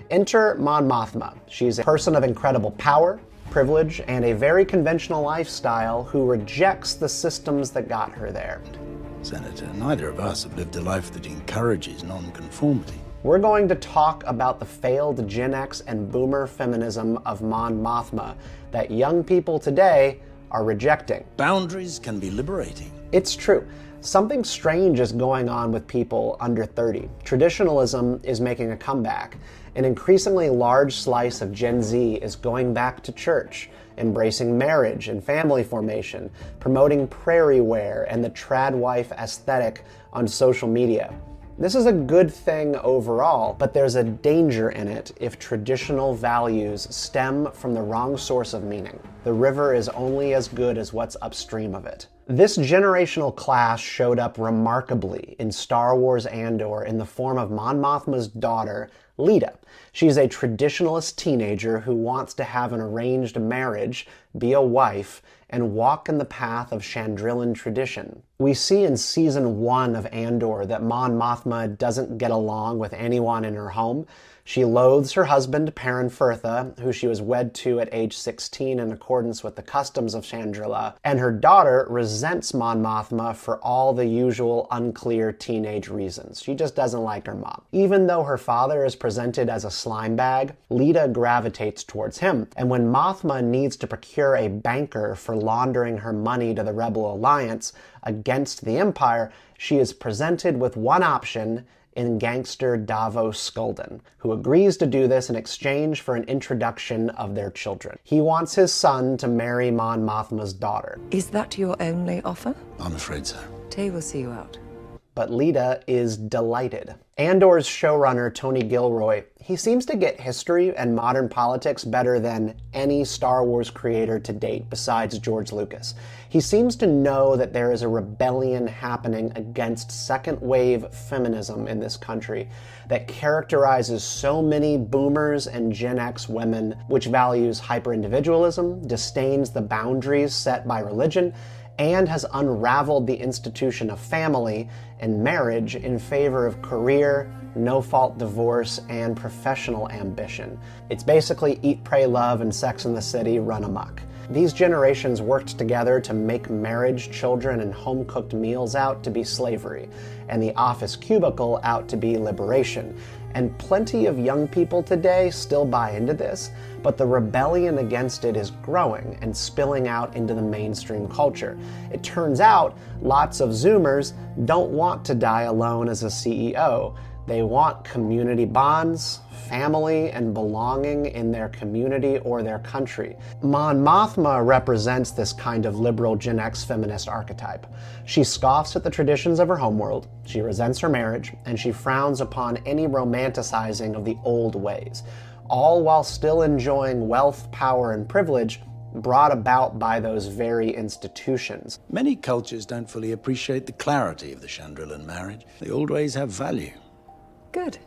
Enter Mon Mothma. She's a person of incredible power, privilege, and a very conventional lifestyle who rejects the systems that got her there. Senator, neither of us have lived a life that encourages nonconformity. We're going to talk about the failed Gen X and Boomer feminism of Mon Mothma that young people today are rejecting. Boundaries can be liberating. It's true. Something strange is going on with people under 30. Traditionalism is making a comeback. An increasingly large slice of Gen Z is going back to church, embracing marriage and family formation, promoting prairie wear and the tradwife aesthetic on social media. This is a good thing overall, but there's a danger in it if traditional values stem from the wrong source of meaning. The river is only as good as what's upstream of it. This generational clash showed up remarkably in Star Wars Andor in the form of Mon Mothma's daughter, Leida. She's a traditionalist teenager who wants to have an arranged marriage, be a wife, and walk in the path of Chandrilan tradition. We see in season 1 of Andor that Mon Mothma doesn't get along with anyone in her home. She loathes her husband, Perrin Firtha, who she was wed to at age 16 in accordance with the customs of Chandrila, and her daughter resents Mon Mothma for all the usual unclear teenage reasons. She just doesn't like her mom. Even though her father is presented as a slime bag, Leida gravitates towards him, and when Mothma needs to procure a banker for laundering her money to the Rebel Alliance against the Empire, she is presented with one option in gangster Davos Skulden, who agrees to do this in exchange for an introduction of their children. He wants his son to marry Mon Mothma's daughter. Is that your only offer? I'm afraid so. Tay will see you out. But Leida is delighted. Andor's showrunner, Tony Gilroy, he seems to get history and modern politics better than any Star Wars creator to date besides George Lucas. He seems to know that there is a rebellion happening against second-wave feminism in this country that characterizes so many boomers and Gen X women, which values hyper-individualism, disdains the boundaries set by religion, and has unraveled the institution of family and marriage in favor of career, no-fault divorce, and professional ambition. It's basically Eat, Pray, Love, and Sex and the City run amok. These generations worked together to make marriage, children, and home-cooked meals out to be slavery, and the office cubicle out to be liberation. And plenty of young people today still buy into this, but the rebellion against it is growing and spilling out into the mainstream culture. It turns out lots of Zoomers don't want to die alone as a CEO. They want community bonds, family, and belonging in their community or their country. Mon Mothma represents this kind of liberal Gen X feminist archetype. She scoffs at the traditions of her homeworld, she resents her marriage, and she frowns upon any romanticizing of the old ways, all while still enjoying wealth, power, and privilege brought about by those very institutions. Many cultures don't fully appreciate the clarity of the Chandrilan marriage. The old ways have value. Good.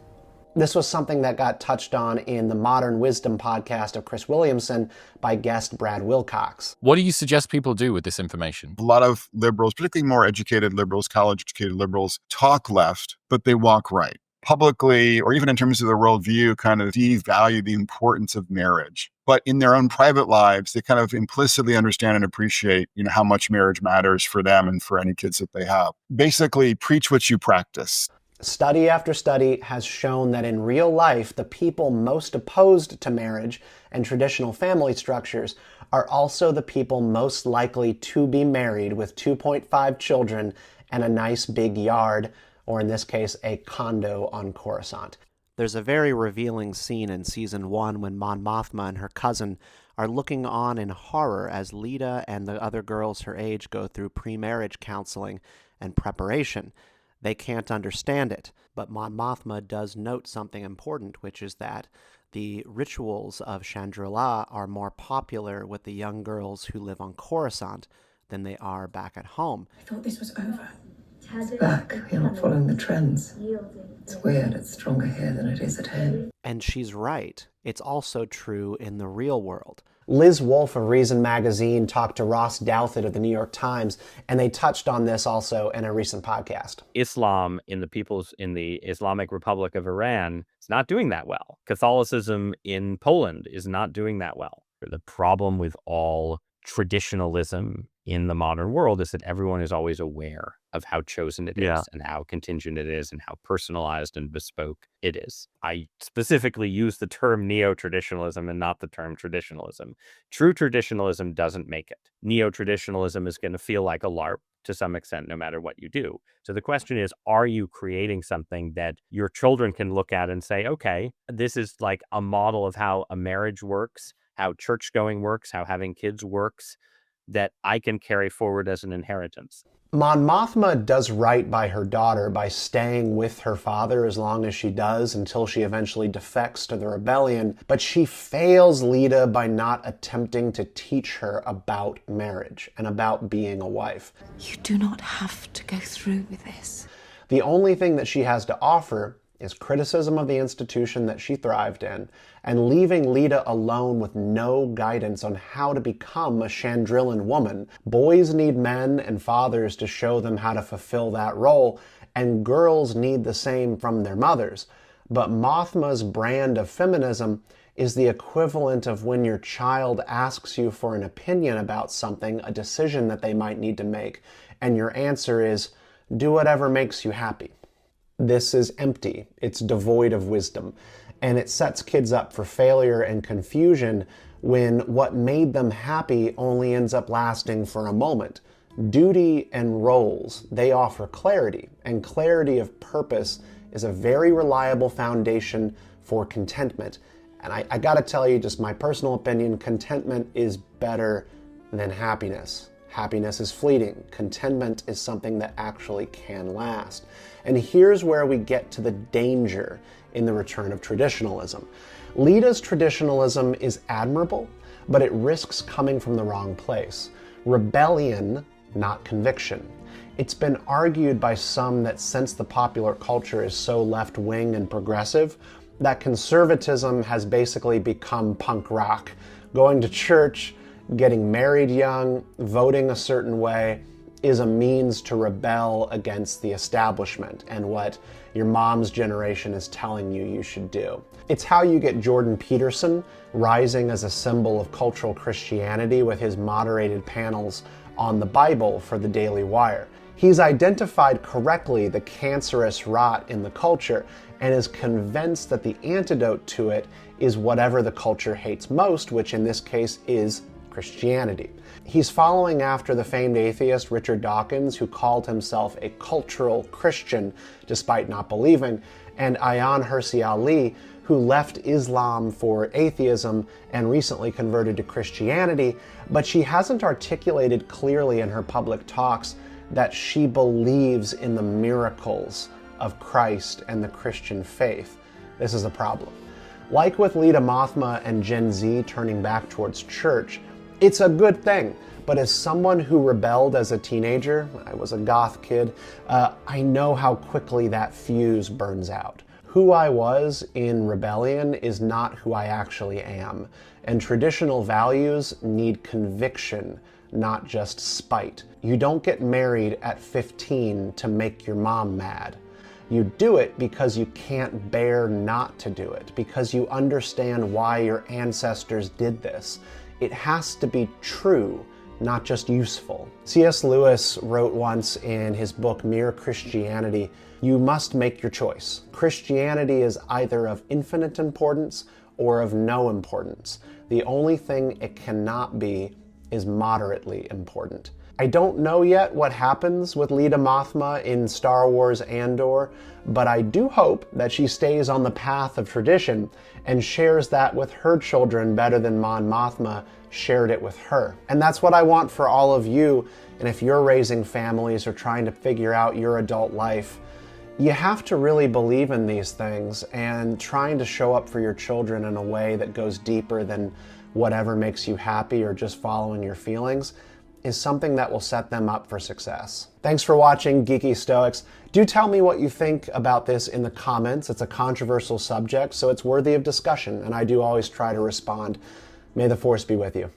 This was something that got touched on in the Modern Wisdom podcast of Chris Williamson by guest Brad Wilcox. What do you suggest people do with this information? A lot of liberals, particularly more educated liberals, college-educated liberals, talk left, but they walk right. Publicly, or even in terms of their worldview, kind of devalue the importance of marriage. But in their own private lives, they kind of implicitly understand and appreciate, how much marriage matters for them and for any kids that they have. Basically, preach what you practice. Study after study has shown that in real life, the people most opposed to marriage and traditional family structures are also the people most likely to be married with 2.5 children and a nice big yard, or in this case, a condo on Coruscant. There's a very revealing scene in season 1 when Mon Mothma and her cousin are looking on in horror as Leida and the other girls her age go through pre-marriage counseling and preparation. They can't understand it, but Mon Mothma does note something important, which is that the rituals of Chandrila are more popular with the young girls who live on Coruscant than they are back at home. I thought this was over. It's back. You're not following the trends. It's weird. It's stronger here than it is at home. And she's right. It's also true in the real world. Liz Wolfe of Reason magazine talked to Ross Douthat of the New York Times, and they touched on this also in a recent podcast. Islam in the Islamic Republic of Iran is not doing that well. Catholicism in Poland is not doing that well. The problem with all traditionalism in the modern world is that everyone is always aware of how chosen it is and how contingent it is and how personalized and bespoke it is. I specifically use the term neo-traditionalism and not the term traditionalism. True traditionalism doesn't make it. Neo-traditionalism is going to feel like a LARP to some extent, no matter what you do. So the question is, are you creating something that your children can look at and say, okay, this is like a model of how a marriage works, how church going works, how having kids works, that I can carry forward as an inheritance. Mon Mothma does right by her daughter by staying with her father as long as she does until she eventually defects to the rebellion, but she fails Leida by not attempting to teach her about marriage and about being a wife. You do not have to go through with this. The only thing that she has to offer is criticism of the institution that she thrived in, and leaving Leida alone with no guidance on how to become a Chandrilan woman. Boys need men and fathers to show them how to fulfill that role, and girls need the same from their mothers. But Mothma's brand of feminism is the equivalent of when your child asks you for an opinion about something, a decision that they might need to make, and your answer is, do whatever makes you happy. This is empty, it's devoid of wisdom, and it sets kids up for failure and confusion when what made them happy only ends up lasting for a moment. Duty and roles, they offer clarity, and clarity of purpose is a very reliable foundation for contentment. And I gotta tell you, just my personal opinion, contentment is better than happiness. Happiness is fleeting. Contentment is something that actually can last. And here's where we get to the danger in the return of traditionalism. Leida's traditionalism is admirable, but it risks coming from the wrong place. Rebellion, not conviction. It's been argued by some that since the popular culture is so left-wing and progressive, that conservatism has basically become punk rock. Going to church, getting married young, voting a certain way is a means to rebel against the establishment and what your mom's generation is telling you you should do. It's how you get Jordan Peterson rising as a symbol of cultural Christianity with his moderated panels on the Bible for the Daily Wire. He's identified correctly the cancerous rot in the culture and is convinced that the antidote to it is whatever the culture hates most, which in this case is Christianity. He's following after the famed atheist Richard Dawkins, who called himself a cultural Christian despite not believing, and Ayaan Hirsi Ali, who left Islam for atheism and recently converted to Christianity, but she hasn't articulated clearly in her public talks that she believes in the miracles of Christ and the Christian faith. This is a problem. Like with Leida Mothma and Gen Z turning back towards church, it's a good thing, but as someone who rebelled as a teenager, I was a goth kid, I know how quickly that fuse burns out. Who I was in rebellion is not who I actually am, and traditional values need conviction, not just spite. You don't get married at 15 to make your mom mad. You do it because you can't bear not to do it, because you understand why your ancestors did this. It has to be true, not just useful. C.S. Lewis wrote once in his book Mere Christianity, you must make your choice. Christianity is either of infinite importance or of no importance. The only thing it cannot be is moderately important. I don't know yet what happens with Leida Mothma in Star Wars Andor, but I do hope that she stays on the path of tradition and shares that with her children better than Mon Mothma shared it with her. And that's what I want for all of you. And if you're raising families or trying to figure out your adult life, you have to really believe in these things and trying to show up for your children in a way that goes deeper than whatever makes you happy or just following your feelings. is something that will set them up for success. Thanks for watching, Geeky Stoics. Do tell me what you think about this in the comments. It's a controversial subject, so it's worthy of discussion, and I do always try to respond. May the Force be with you.